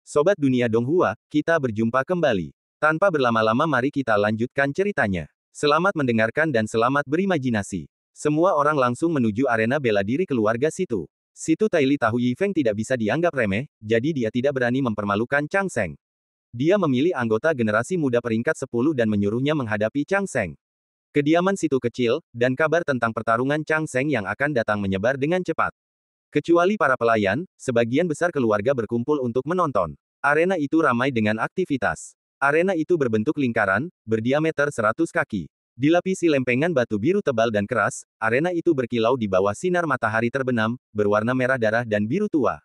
Sobat Dunia Donghua, kita berjumpa kembali. Tanpa berlama-lama mari kita lanjutkan ceritanya. Selamat mendengarkan dan selamat berimajinasi. Semua orang langsung menuju arena bela diri keluarga Situ. Situ Taili tahu Yi Feng tidak bisa dianggap remeh, jadi dia tidak berani mempermalukan Chang Seng. Dia memilih anggota generasi muda peringkat 10 dan menyuruhnya menghadapi Chang Seng. Kediaman Situ kecil, dan kabar tentang pertarungan Chang Seng yang akan datang menyebar dengan cepat. Kecuali para pelayan, sebagian besar keluarga berkumpul untuk menonton. Arena itu ramai dengan aktivitas. Arena itu berbentuk lingkaran, berdiameter 100 kaki. Dilapisi lempengan batu biru tebal dan keras, arena itu berkilau di bawah sinar matahari terbenam, berwarna merah darah dan biru tua.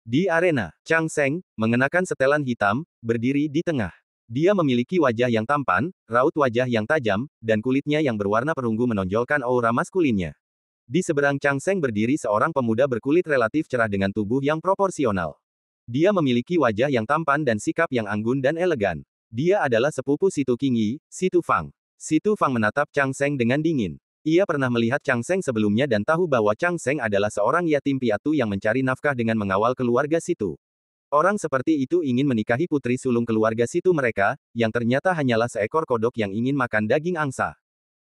Di arena, Chang Seng, mengenakan setelan hitam, berdiri di tengah. Dia memiliki wajah yang tampan, raut wajah yang tajam, dan kulitnya yang berwarna perunggu menonjolkan aura maskulinnya. Di seberang Chang Seng berdiri seorang pemuda berkulit relatif cerah dengan tubuh yang proporsional. Dia memiliki wajah yang tampan dan sikap yang anggun dan elegan. Dia adalah sepupu Situ Qingyi, Situ Fang. Situ Fang menatap Chang Seng dengan dingin. Ia pernah melihat Chang Seng sebelumnya dan tahu bahwa Chang Seng adalah seorang yatim piatu yang mencari nafkah dengan mengawal keluarga Situ. Orang seperti itu ingin menikahi putri sulung keluarga Situ mereka, yang ternyata hanyalah seekor kodok yang ingin makan daging angsa.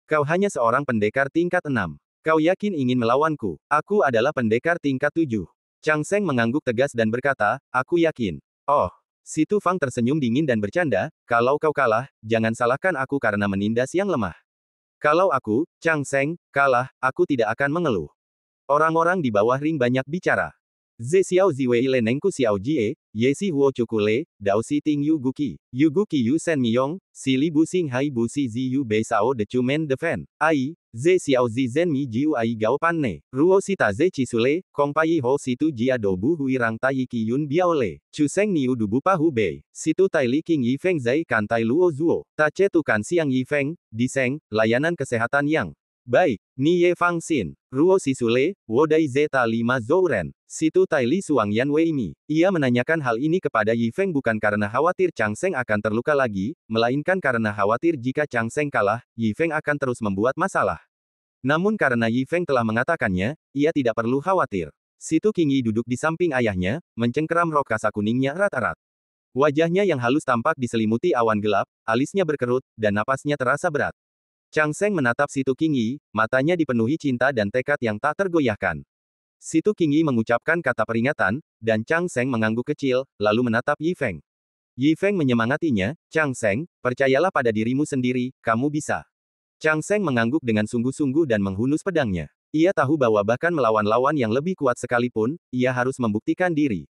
Kau hanya seorang pendekar tingkat 6. Kau yakin ingin melawanku? Aku adalah pendekar tingkat 7. Chang Seng mengangguk tegas dan berkata, aku yakin. Oh. Situ Fang tersenyum dingin dan bercanda, kalau kau kalah, jangan salahkan aku karena menindas yang lemah. Kalau aku, Chang Seng, kalah, aku tidak akan mengeluh. Orang-orang di bawah ring banyak bicara. Ze Xiao Ziwei Lenengku Xiao Jie, Ye Si Huo Chukule, Dao Si Ting Yu Guki, Yu Guki Yu Sen Miyong, Si Li Bu Xing Hai Bu Si Zi Yu Bei Sao De Chu Men De Fen, Ai, Ze Xiao Zi Zen Mi Jiu Ai Gao Pan Ne, Ruo Si Ta Ze Chi Sule, Kong Pai Ho Situ Jia Do Bu Hui Rang Tai Ki Yun Biao Le, Chu Seng Niu Du Bu Pa Hu Bei, Situ Tai Li King Yi Feng Zai Kan Tai Luo Zuo, Ta Che Tu Kan Siang Yi Feng, Di Seng, layanan kesehatan yang baik, Ni Ye Fang Xin, Ruo Si Sule, Wo Dai Zeta 5 Zouren, Situ Tai Li Suang Yan Wei Mi. Ia menanyakan hal ini kepada Yi Feng bukan karena khawatir Chang Seng akan terluka lagi, melainkan karena khawatir jika Chang Seng kalah, Yi Feng akan terus membuat masalah. Namun karena Yi Feng telah mengatakannya, ia tidak perlu khawatir. Situ Qingyi duduk di samping ayahnya, mencengkeram rok kasa kuningnya erat-erat. Wajahnya yang halus tampak diselimuti awan gelap, alisnya berkerut, dan napasnya terasa berat. Chang Seng menatap Situ Qingyi, matanya dipenuhi cinta dan tekad yang tak tergoyahkan. Situ Qingyi mengucapkan kata peringatan, dan Chang Seng mengangguk kecil, lalu menatap Yi Feng. Yi Feng menyemangatinya, Chang Seng, percayalah pada dirimu sendiri, kamu bisa. Chang Seng mengangguk dengan sungguh-sungguh dan menghunus pedangnya. Ia tahu bahwa bahkan melawan lawan yang lebih kuat sekalipun, ia harus membuktikan diri.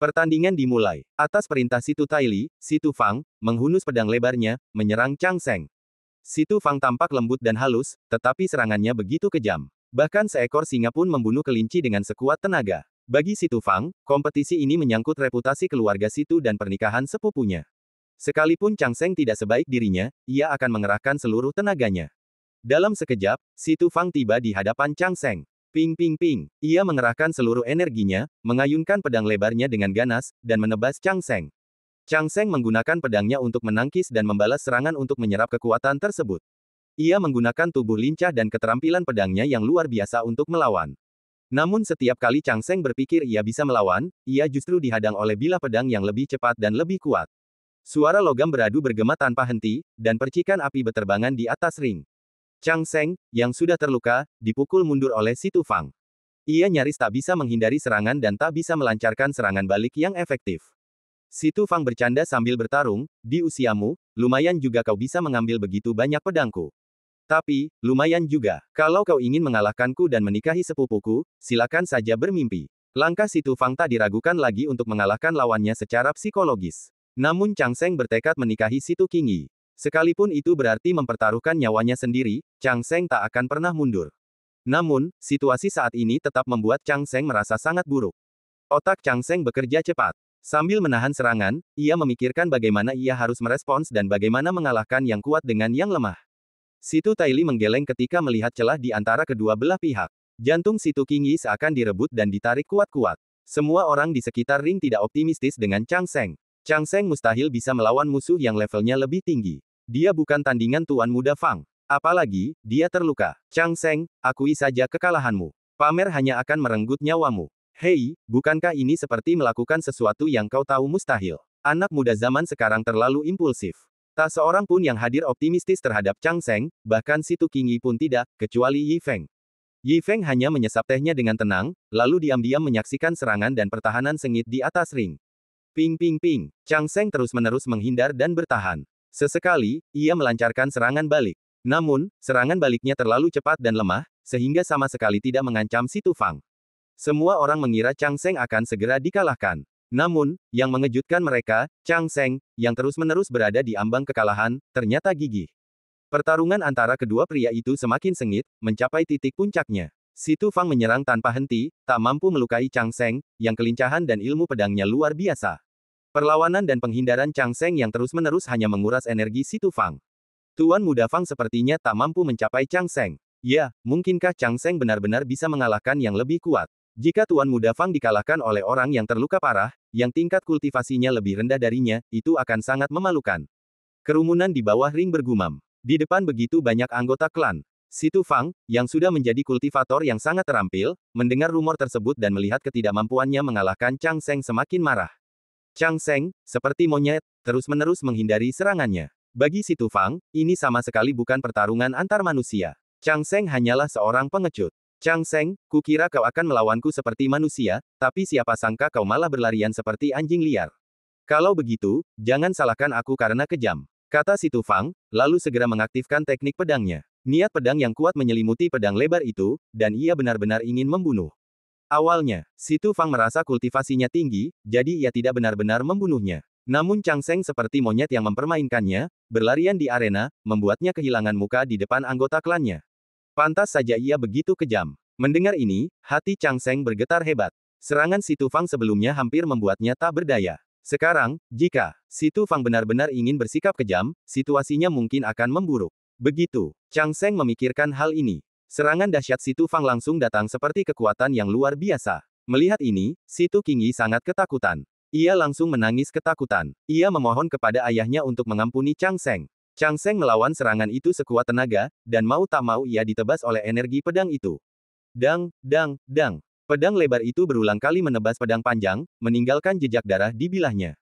Pertandingan dimulai. Atas perintah Situ Taili, Situ Fang, menghunus pedang lebarnya, menyerang Chang Seng. Situ Fang tampak lembut dan halus, tetapi serangannya begitu kejam. Bahkan seekor singa pun membunuh kelinci dengan sekuat tenaga. Bagi Situ Fang, kompetisi ini menyangkut reputasi keluarga Situ dan pernikahan sepupunya. Sekalipun Chang Seng tidak sebaik dirinya, ia akan mengerahkan seluruh tenaganya. Dalam sekejap, Situ Fang tiba di hadapan Chang Seng. Ping ping ping. Ia mengerahkan seluruh energinya, mengayunkan pedang lebarnya dengan ganas, dan menebas Chang Seng. Chang Seng menggunakan pedangnya untuk menangkis dan membalas serangan untuk menyerap kekuatan tersebut. Ia menggunakan tubuh lincah dan keterampilan pedangnya yang luar biasa untuk melawan. Namun setiap kali Chang Seng berpikir ia bisa melawan, ia justru dihadang oleh bilah pedang yang lebih cepat dan lebih kuat. Suara logam beradu bergema tanpa henti, dan percikan api beterbangan di atas ring. Chang Seng, yang sudah terluka, dipukul mundur oleh Situ Fang. Ia nyaris tak bisa menghindari serangan dan tak bisa melancarkan serangan balik yang efektif. Situ Fang bercanda sambil bertarung, di usiamu, lumayan juga kau bisa mengambil begitu banyak pedangku. Tapi, lumayan juga, kalau kau ingin mengalahkanku dan menikahi sepupuku, silakan saja bermimpi. Langkah Situ Fang tak diragukan lagi untuk mengalahkan lawannya secara psikologis. Namun Chang Seng bertekad menikahi Situ Qingyi. Sekalipun itu berarti mempertaruhkan nyawanya sendiri, Chang Seng tak akan pernah mundur. Namun, situasi saat ini tetap membuat Chang Seng merasa sangat buruk. Otak Chang Seng bekerja cepat. Sambil menahan serangan, ia memikirkan bagaimana ia harus merespons dan bagaimana mengalahkan yang kuat dengan yang lemah. Situ Taili menggeleng ketika melihat celah di antara kedua belah pihak. Jantung Situ Qingyi seakan direbut dan ditarik kuat-kuat. Semua orang di sekitar ring tidak optimistis dengan Chang Seng. Chang Seng mustahil bisa melawan musuh yang levelnya lebih tinggi. Dia bukan tandingan Tuan Muda Fang. Apalagi, dia terluka. Chang Seng, akui saja kekalahanmu. Pamer hanya akan merenggut nyawamu. Hei, bukankah ini seperti melakukan sesuatu yang kau tahu mustahil? Anak muda zaman sekarang terlalu impulsif. Tak seorang pun yang hadir optimistis terhadap Chang Sheng, bahkan si Tu Qingyi pun tidak, kecuali Yi Feng. Yi Feng hanya menyesap tehnya dengan tenang, lalu diam-diam menyaksikan serangan dan pertahanan sengit di atas ring. Ping ping ping. Chang Sheng terus-menerus menghindar dan bertahan. Sesekali, ia melancarkan serangan balik. Namun, serangan baliknya terlalu cepat dan lemah, sehingga sama sekali tidak mengancam si Tu Fang. Semua orang mengira Chang Sheng akan segera dikalahkan. Namun, yang mengejutkan mereka, Chang Sheng, yang terus-menerus berada di ambang kekalahan, ternyata gigih. Pertarungan antara kedua pria itu semakin sengit, mencapai titik puncaknya. Si Tu Fang menyerang tanpa henti, tak mampu melukai Chang Sheng, yang kelincahan dan ilmu pedangnya luar biasa. Perlawanan dan penghindaran Chang Sheng yang terus-menerus hanya menguras energi si Tu Fang. Tuan Muda Fang sepertinya tak mampu mencapai Chang Sheng. Ya, mungkinkah Chang Sheng benar-benar bisa mengalahkan yang lebih kuat? Jika Tuan Muda Fang dikalahkan oleh orang yang terluka parah, yang tingkat kultivasinya lebih rendah darinya, itu akan sangat memalukan. Kerumunan di bawah ring bergumam. Di depan begitu banyak anggota klan. Si Tu Fang, yang sudah menjadi kultivator yang sangat terampil, mendengar rumor tersebut dan melihat ketidakmampuannya mengalahkan Chang Sheng semakin marah. Chang Sheng, seperti monyet, terus-menerus menghindari serangannya. Bagi si Tu Fang, ini sama sekali bukan pertarungan antar manusia. Chang Sheng hanyalah seorang pengecut. Chang Sheng, kukira kau akan melawanku seperti manusia, tapi siapa sangka kau malah berlarian seperti anjing liar. Kalau begitu, jangan salahkan aku karena kejam, kata si Tu Fang, lalu segera mengaktifkan teknik pedangnya. Niat pedang yang kuat menyelimuti pedang lebar itu, dan ia benar-benar ingin membunuh. Awalnya, si Tu Fang merasa kultivasinya tinggi, jadi ia tidak benar-benar membunuhnya. Namun Chang Sheng seperti monyet yang mempermainkannya, berlarian di arena, membuatnya kehilangan muka di depan anggota klannya. Pantas saja ia begitu kejam. Mendengar ini, hati Chang Sheng bergetar hebat. Serangan si Tu Fang sebelumnya hampir membuatnya tak berdaya. Sekarang, jika si Tu Fang benar-benar ingin bersikap kejam, situasinya mungkin akan memburuk. Begitu, Chang Sheng memikirkan hal ini. Serangan dahsyat si Tu Fang langsung datang seperti kekuatan yang luar biasa. Melihat ini, si Tu Qingyi sangat ketakutan. Ia langsung menangis ketakutan. Ia memohon kepada ayahnya untuk mengampuni Chang Sheng. Chang Sheng melawan serangan itu sekuat tenaga, dan mau tak mau ia ditebas oleh energi pedang itu. Dang, dang, dang. Pedang lebar itu berulang kali menebas pedang panjang, meninggalkan jejak darah di bilahnya.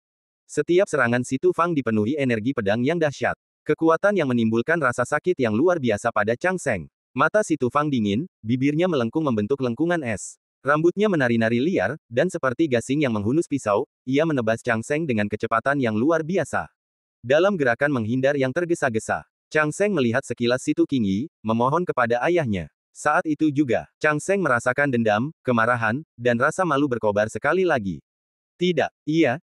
Setiap serangan si Tu Fang dipenuhi energi pedang yang dahsyat. Kekuatan yang menimbulkan rasa sakit yang luar biasa pada Chang Sheng. Mata si Tu Fang dingin, bibirnya melengkung membentuk lengkungan es. Rambutnya menari-nari liar, dan seperti gasing yang menghunus pisau, ia menebas Chang Sheng dengan kecepatan yang luar biasa. Dalam gerakan menghindar yang tergesa-gesa, Chang Sheng melihat sekilas si Tu Qingyi, memohon kepada ayahnya. Saat itu juga, Chang Sheng merasakan dendam, kemarahan, dan rasa malu berkobar sekali lagi. Tidak,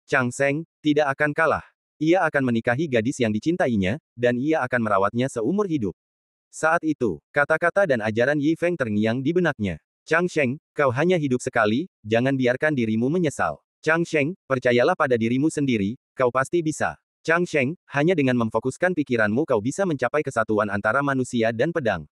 Chang Sheng, tidak akan kalah. Ia akan menikahi gadis yang dicintainya, dan ia akan merawatnya seumur hidup. Saat itu, kata-kata dan ajaran Yi Feng terngiang di benaknya. Chang Sheng, kau hanya hidup sekali, jangan biarkan dirimu menyesal. Chang Sheng, percayalah pada dirimu sendiri, kau pasti bisa. Chang Sheng, hanya dengan memfokuskan pikiranmu kau bisa mencapai kesatuan antara manusia dan pedang.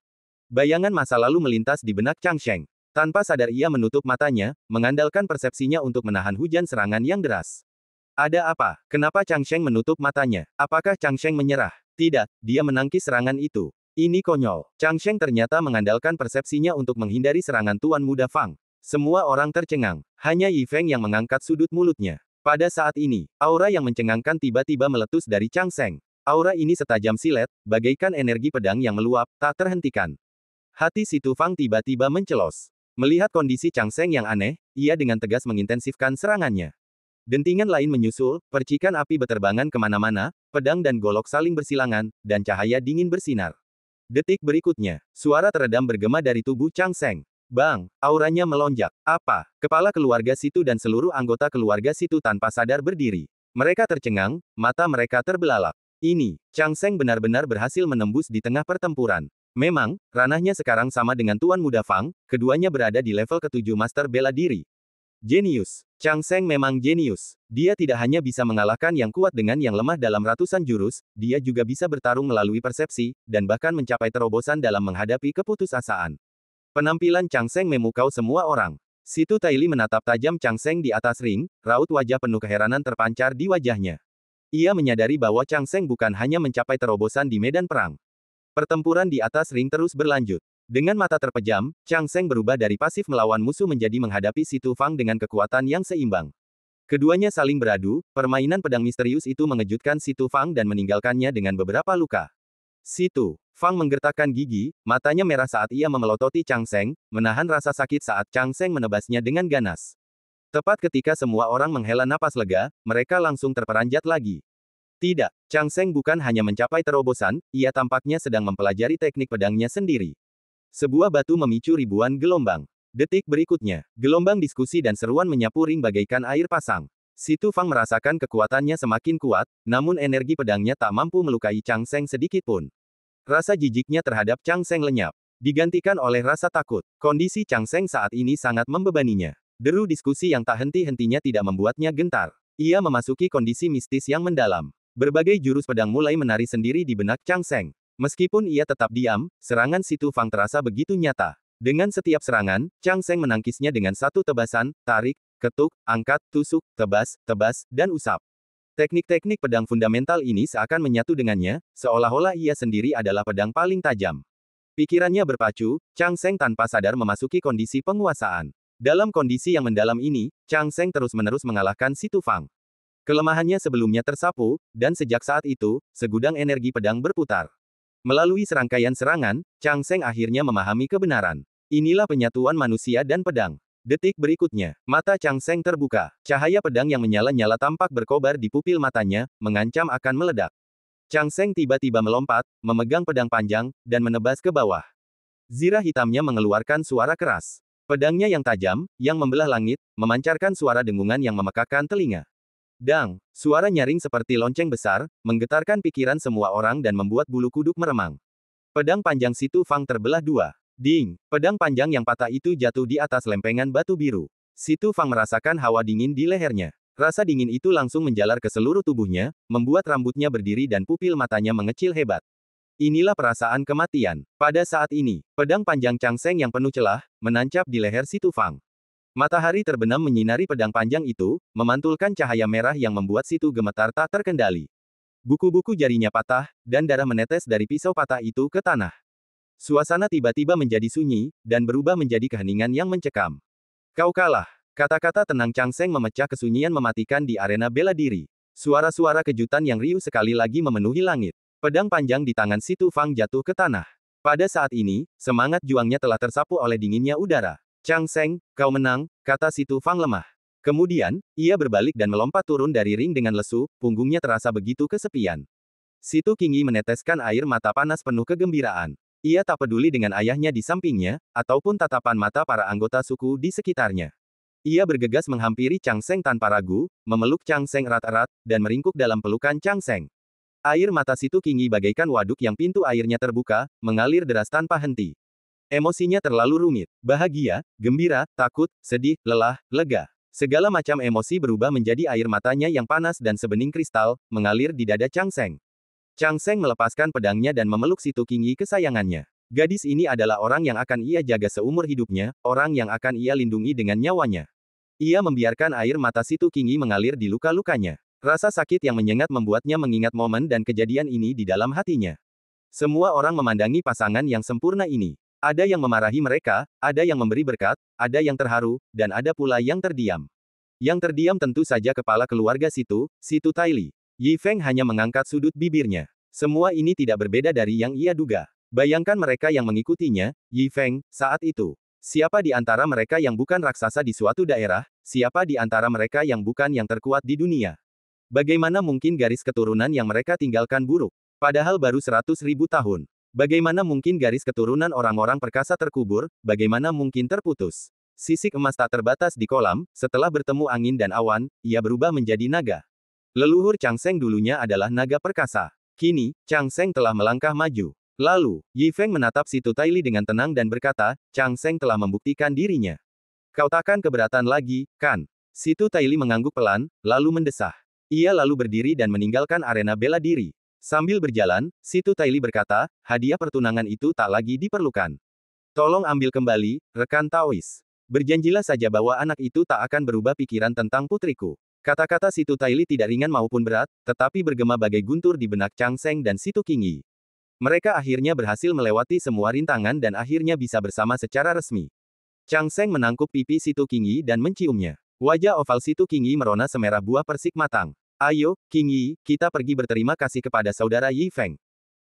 Bayangan masa lalu melintas di benak Chang Sheng. Tanpa sadar ia menutup matanya, mengandalkan persepsinya untuk menahan hujan serangan yang deras. Ada apa? Kenapa Chang Sheng menutup matanya? Apakah Chang Sheng menyerah? Tidak, dia menangkis serangan itu. Ini konyol. Chang Sheng ternyata mengandalkan persepsinya untuk menghindari serangan Tuan Muda Fang. Semua orang tercengang. Hanya Yi Feng yang mengangkat sudut mulutnya. Pada saat ini, aura yang mencengangkan tiba-tiba meletus dari Chang Sheng. Aura ini setajam silet, bagaikan energi pedang yang meluap, tak terhentikan. Hati si Tu Fang tiba-tiba mencelos. Melihat kondisi Chang Sheng yang aneh, ia dengan tegas mengintensifkan serangannya. Dentingan lain menyusul, percikan api beterbangan kemana-mana, pedang dan golok saling bersilangan, dan cahaya dingin bersinar. Detik berikutnya, suara teredam bergema dari tubuh Chang Sheng. Bang, auranya melonjak. Apa? Kepala keluarga Situ dan seluruh anggota keluarga Situ tanpa sadar berdiri. Mereka tercengang, mata mereka terbelalak. Ini, Chang Sheng benar-benar berhasil menembus di tengah pertempuran. Memang, ranahnya sekarang sama dengan Tuan Muda Fang, keduanya berada di level ke-7 Master Bela Diri. Jenius. Chang Sheng memang jenius. Dia tidak hanya bisa mengalahkan yang kuat dengan yang lemah dalam ratusan jurus, dia juga bisa bertarung melalui persepsi, dan bahkan mencapai terobosan dalam menghadapi keputusasaan. Penampilan Chang Sheng memukau semua orang. Situ Taili menatap tajam Chang Sheng di atas ring, raut wajah penuh keheranan terpancar di wajahnya. Ia menyadari bahwa Chang Sheng bukan hanya mencapai terobosan di medan perang. Pertempuran di atas ring terus berlanjut. Dengan mata terpejam, Chang Seng berubah dari pasif melawan musuh menjadi menghadapi Si Tu Fang dengan kekuatan yang seimbang. Keduanya saling beradu, permainan pedang misterius itu mengejutkan Si Tu Fang dan meninggalkannya dengan beberapa luka. Si Tu Fang menggertakkan gigi, matanya merah saat ia memelototi Chang Seng, menahan rasa sakit saat Chang Seng menebasnya dengan ganas. Tepat ketika semua orang menghela napas lega, mereka langsung terperanjat lagi. Tidak, Chang Seng bukan hanya mencapai terobosan, ia tampaknya sedang mempelajari teknik pedangnya sendiri. Sebuah batu memicu ribuan gelombang. Detik berikutnya, gelombang diskusi dan seruan menyapu ring bagaikan air pasang. Si Tu Fang merasakan kekuatannya semakin kuat, namun energi pedangnya tak mampu melukai Chang Seng sedikit pun. Rasa jijiknya terhadap Chang Seng lenyap, digantikan oleh rasa takut. Kondisi Chang Seng saat ini sangat membebaninya. Deru diskusi yang tak henti-hentinya tidak membuatnya gentar. Ia memasuki kondisi mistis yang mendalam. Berbagai jurus pedang mulai menari sendiri di benak Chang Seng. Meskipun ia tetap diam, serangan Si Tu Fang terasa begitu nyata. Dengan setiap serangan, Chang Seng menangkisnya dengan satu tebasan, tarik, ketuk, angkat, tusuk, tebas, dan usap. Teknik-teknik pedang fundamental ini seakan menyatu dengannya, seolah-olah ia sendiri adalah pedang paling tajam. Pikirannya berpacu, Chang Seng tanpa sadar memasuki kondisi penguasaan. Dalam kondisi yang mendalam ini, Chang Seng terus-menerus mengalahkan Si Tu Fang. Kelemahannya sebelumnya tersapu, dan sejak saat itu, segudang energi pedang berputar. Melalui serangkaian serangan, Chang Seng akhirnya memahami kebenaran. Inilah penyatuan manusia dan pedang. Detik berikutnya, mata Chang Seng terbuka. Cahaya pedang yang menyala-nyala tampak berkobar di pupil matanya, mengancam akan meledak. Chang Seng tiba-tiba melompat, memegang pedang panjang, dan menebas ke bawah. Zirah hitamnya mengeluarkan suara keras. Pedangnya yang tajam, yang membelah langit, memancarkan suara dengungan yang memekakan telinga. Dang, suara nyaring seperti lonceng besar, menggetarkan pikiran semua orang dan membuat bulu kuduk meremang. Pedang panjang Si Tu Fang terbelah dua. Ding, pedang panjang yang patah itu jatuh di atas lempengan batu biru. Si Tu Fang merasakan hawa dingin di lehernya. Rasa dingin itu langsung menjalar ke seluruh tubuhnya, membuat rambutnya berdiri dan pupil matanya mengecil hebat. Inilah perasaan kematian. Pada saat ini, pedang panjang Chang Seng yang penuh celah, menancap di leher Si Tu Fang. Matahari terbenam menyinari pedang panjang itu, memantulkan cahaya merah yang membuat Si Tu gemetar tak terkendali. Buku-buku jarinya patah, dan darah menetes dari pisau patah itu ke tanah. Suasana tiba-tiba menjadi sunyi, dan berubah menjadi keheningan yang mencekam. Kau kalah. Kata-kata tenang Chang Seng memecah kesunyian mematikan di arena bela diri. Suara-suara kejutan yang riuh sekali lagi memenuhi langit. Pedang panjang di tangan Si Tu Fang jatuh ke tanah. Pada saat ini, semangat juangnya telah tersapu oleh dinginnya udara. Chang Seng, kau menang, kata Si Tu Fang lemah. Kemudian, ia berbalik dan melompat turun dari ring dengan lesu, punggungnya terasa begitu kesepian. Si Tu Qingyi meneteskan air mata panas penuh kegembiraan. Ia tak peduli dengan ayahnya di sampingnya, ataupun tatapan mata para anggota suku di sekitarnya. Ia bergegas menghampiri Chang Seng tanpa ragu, memeluk Chang Seng erat-erat, dan meringkuk dalam pelukan Chang Seng. Air mata Si Tu Qingyi bagaikan waduk yang pintu airnya terbuka, mengalir deras tanpa henti. Emosinya terlalu rumit. Bahagia, gembira, takut, sedih, lelah, lega. Segala macam emosi berubah menjadi air matanya yang panas dan sebening kristal, mengalir di dada Chang Seng. Chang Seng melepaskan pedangnya dan memeluk Si Tu Qingyi kesayangannya. Gadis ini adalah orang yang akan ia jaga seumur hidupnya, orang yang akan ia lindungi dengan nyawanya. Ia membiarkan air mata Si Tu Qingyi mengalir di luka-lukanya. Rasa sakit yang menyengat membuatnya mengingat momen dan kejadian ini di dalam hatinya. Semua orang memandangi pasangan yang sempurna ini. Ada yang memarahi mereka, ada yang memberi berkat, ada yang terharu, dan ada pula yang terdiam. Yang terdiam tentu saja kepala keluarga Si Tu Taili. Yi Feng hanya mengangkat sudut bibirnya. Semua ini tidak berbeda dari yang ia duga. Bayangkan mereka yang mengikutinya, Yi Feng, saat itu. Siapa di antara mereka yang bukan raksasa di suatu daerah, siapa di antara mereka yang bukan yang terkuat di dunia? Bagaimana mungkin garis keturunan yang mereka tinggalkan buruk? Padahal baru 100.000 tahun. Bagaimana mungkin garis keturunan orang-orang perkasa terkubur, bagaimana mungkin terputus? Sisik emas tak terbatas di kolam, setelah bertemu angin dan awan, ia berubah menjadi naga. Leluhur Chang Seng dulunya adalah naga perkasa. Kini, Chang Seng telah melangkah maju. Lalu, Yi Feng menatap Si Tu Taili dengan tenang dan berkata, Chang Seng telah membuktikan dirinya. Kau takkan keberatan lagi, kan? Si Tu Taili mengangguk pelan, lalu mendesah. Ia lalu berdiri dan meninggalkan arena bela diri. Sambil berjalan, Si Tu Taili berkata, hadiah pertunangan itu tak lagi diperlukan. Tolong ambil kembali, rekan Taois. Berjanjilah saja bahwa anak itu tak akan berubah pikiran tentang putriku. Kata-kata Si Tu Taili tidak ringan maupun berat, tetapi bergema bagai guntur di benak Chang Seng dan Si Tu Qingyi. Mereka akhirnya berhasil melewati semua rintangan dan akhirnya bisa bersama secara resmi. Chang Seng menangkup pipi Situ Qingyi dan menciumnya. Wajah oval Situ Qingyi merona semerah buah persik matang. Ayo, Qingyi, kita pergi berterima kasih kepada saudara Yi Feng.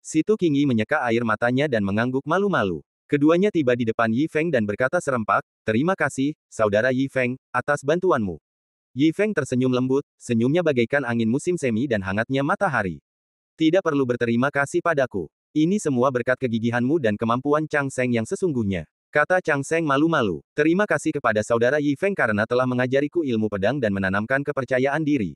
Situ Qingyi menyeka air matanya dan mengangguk malu-malu. Keduanya tiba di depan Yi Feng dan berkata serempak, terima kasih, saudara Yi Feng, atas bantuanmu. Yi Feng tersenyum lembut, senyumnya bagaikan angin musim semi dan hangatnya matahari. Tidak perlu berterima kasih padaku. Ini semua berkat kegigihanmu dan kemampuan Chang Seng yang sesungguhnya. Kata Chang Seng malu-malu. Terima kasih kepada saudara Yi Feng karena telah mengajariku ilmu pedang dan menanamkan kepercayaan diri.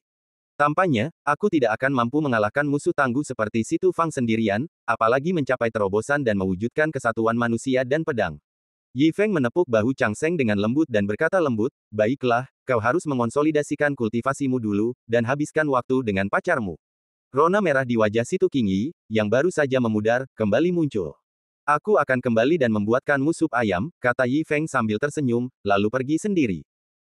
Tampaknya, aku tidak akan mampu mengalahkan musuh tangguh seperti Situ Fang sendirian, apalagi mencapai terobosan dan mewujudkan kesatuan manusia dan pedang. Yi Feng menepuk bahu Chang Seng dengan lembut dan berkata lembut, baiklah, kau harus mengonsolidasikan kultivasimu dulu, dan habiskan waktu dengan pacarmu. Rona merah di wajah Situ Qingyi, yang baru saja memudar, kembali muncul. Aku akan kembali dan membuatkanmu sup ayam, kata Yi Feng sambil tersenyum, lalu pergi sendiri.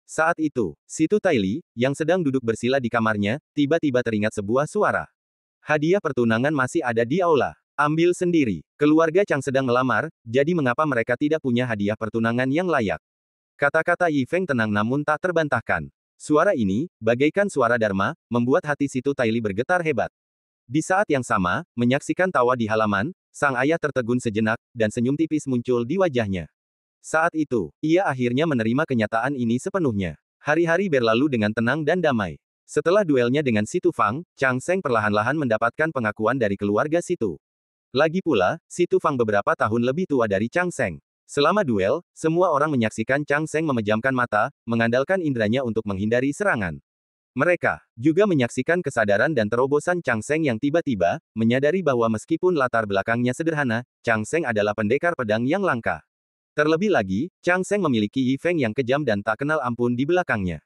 Saat itu, Situ Taili, yang sedang duduk bersila di kamarnya, tiba-tiba teringat sebuah suara. Hadiah pertunangan masih ada di aula. Ambil sendiri. Keluarga Chang sedang melamar, jadi mengapa mereka tidak punya hadiah pertunangan yang layak? Kata-kata Yi Feng tenang namun tak terbantahkan. Suara ini, bagaikan suara Dharma, membuat hati Situ Taili bergetar hebat. Di saat yang sama, menyaksikan tawa di halaman, sang ayah tertegun sejenak, dan senyum tipis muncul di wajahnya. Saat itu, ia akhirnya menerima kenyataan ini sepenuhnya. Hari-hari berlalu dengan tenang dan damai. Setelah duelnya dengan Situ Fang, Chang Seng perlahan-lahan mendapatkan pengakuan dari keluarga Situ. Lagi pula, Situ Fang beberapa tahun lebih tua dari Chang Seng. Selama duel, semua orang menyaksikan Chang Seng memejamkan mata, mengandalkan indranya untuk menghindari serangan. Mereka juga menyaksikan kesadaran dan terobosan Chang Seng yang tiba-tiba menyadari bahwa meskipun latar belakangnya sederhana, Chang Seng adalah pendekar pedang yang langka. Terlebih lagi, Chang Seng memiliki Yi Feng yang kejam dan tak kenal ampun di belakangnya.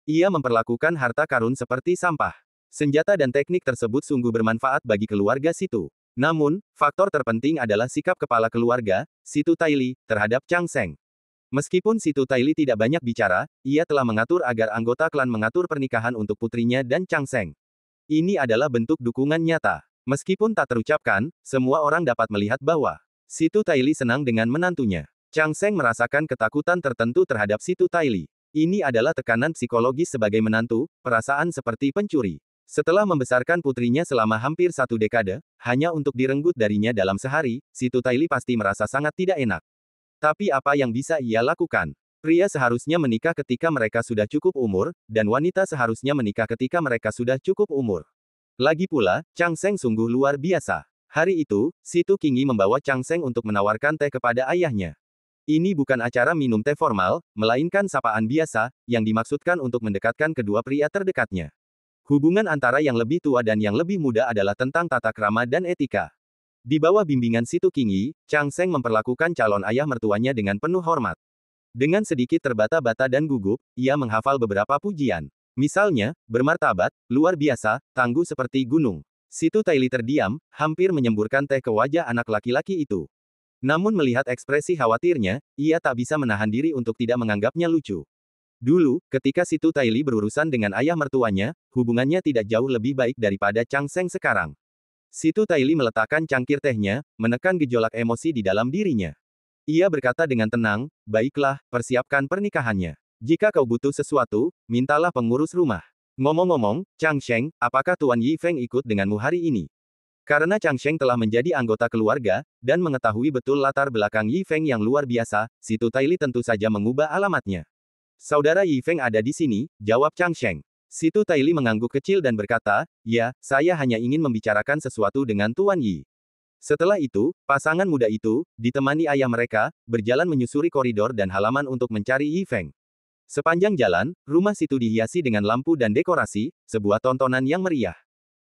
Ia memperlakukan harta karun seperti sampah. Senjata dan teknik tersebut sungguh bermanfaat bagi keluarga Situ. Namun, faktor terpenting adalah sikap kepala keluarga, Situ Taili, terhadap Chang Seng. Meskipun Situ Taili tidak banyak bicara, ia telah mengatur agar anggota klan mengatur pernikahan untuk putrinya dan Chang Seng. Ini adalah bentuk dukungan nyata. Meskipun tak terucapkan, semua orang dapat melihat bahwa Situ Taili senang dengan menantunya. Chang Seng merasakan ketakutan tertentu terhadap Situ Taili. Ini adalah tekanan psikologis sebagai menantu, perasaan seperti pencuri. Setelah membesarkan putrinya selama hampir 1 dekade, hanya untuk direnggut darinya dalam sehari, Situ Taili pasti merasa sangat tidak enak. Tapi apa yang bisa ia lakukan? Pria seharusnya menikah ketika mereka sudah cukup umur, dan wanita seharusnya menikah ketika mereka sudah cukup umur. Lagi pula, Chang Seng sungguh luar biasa. Hari itu, Situ Qingyi membawa Chang Seng untuk menawarkan teh kepada ayahnya. Ini bukan acara minum teh formal, melainkan sapaan biasa, yang dimaksudkan untuk mendekatkan kedua pria terdekatnya. Hubungan antara yang lebih tua dan yang lebih muda adalah tentang tata krama dan etika. Di bawah bimbingan Situ Qingyi, Chang Seng memperlakukan calon ayah mertuanya dengan penuh hormat. Dengan sedikit terbata-bata dan gugup, ia menghafal beberapa pujian. Misalnya, bermartabat, luar biasa, tangguh seperti gunung. Situ Taili terdiam, hampir menyemburkan teh ke wajah anak laki-laki itu. Namun melihat ekspresi khawatirnya, ia tak bisa menahan diri untuk tidak menganggapnya lucu. Dulu, ketika Situ Taili berurusan dengan ayah mertuanya, hubungannya tidak jauh lebih baik daripada Chang Seng sekarang. Situ Taili meletakkan cangkir tehnya, menekan gejolak emosi di dalam dirinya. Ia berkata dengan tenang, baiklah, persiapkan pernikahannya. Jika kau butuh sesuatu, mintalah pengurus rumah. Ngomong-ngomong, Chang Sheng, apakah Tuan Yi Feng ikut denganmu hari ini? Karena Chang Sheng telah menjadi anggota keluarga, dan mengetahui betul latar belakang Yi Feng yang luar biasa, Situ Taili tentu saja mengubah alamatnya. Saudara Yi Feng ada di sini, jawab Chang Sheng. Situ Taili mengangguk kecil dan berkata, ya, saya hanya ingin membicarakan sesuatu dengan Tuan Yi. Setelah itu, pasangan muda itu, ditemani ayah mereka, berjalan menyusuri koridor dan halaman untuk mencari Yi Feng. Sepanjang jalan, rumah Situ dihiasi dengan lampu dan dekorasi, sebuah tontonan yang meriah.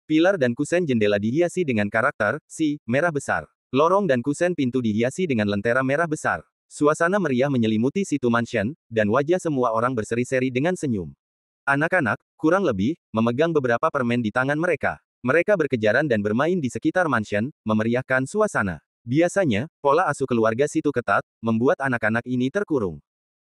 Pilar dan kusen jendela dihiasi dengan karakter, merah besar. Lorong dan kusen pintu dihiasi dengan lentera merah besar. Suasana meriah menyelimuti Situ Mansion, dan wajah semua orang berseri-seri dengan senyum. Anak-anak, kurang lebih, memegang beberapa permen di tangan mereka. Mereka berkejaran dan bermain di sekitar mansion, memeriahkan suasana. Biasanya, pola asuh keluarga Situ ketat, membuat anak-anak ini terkurung.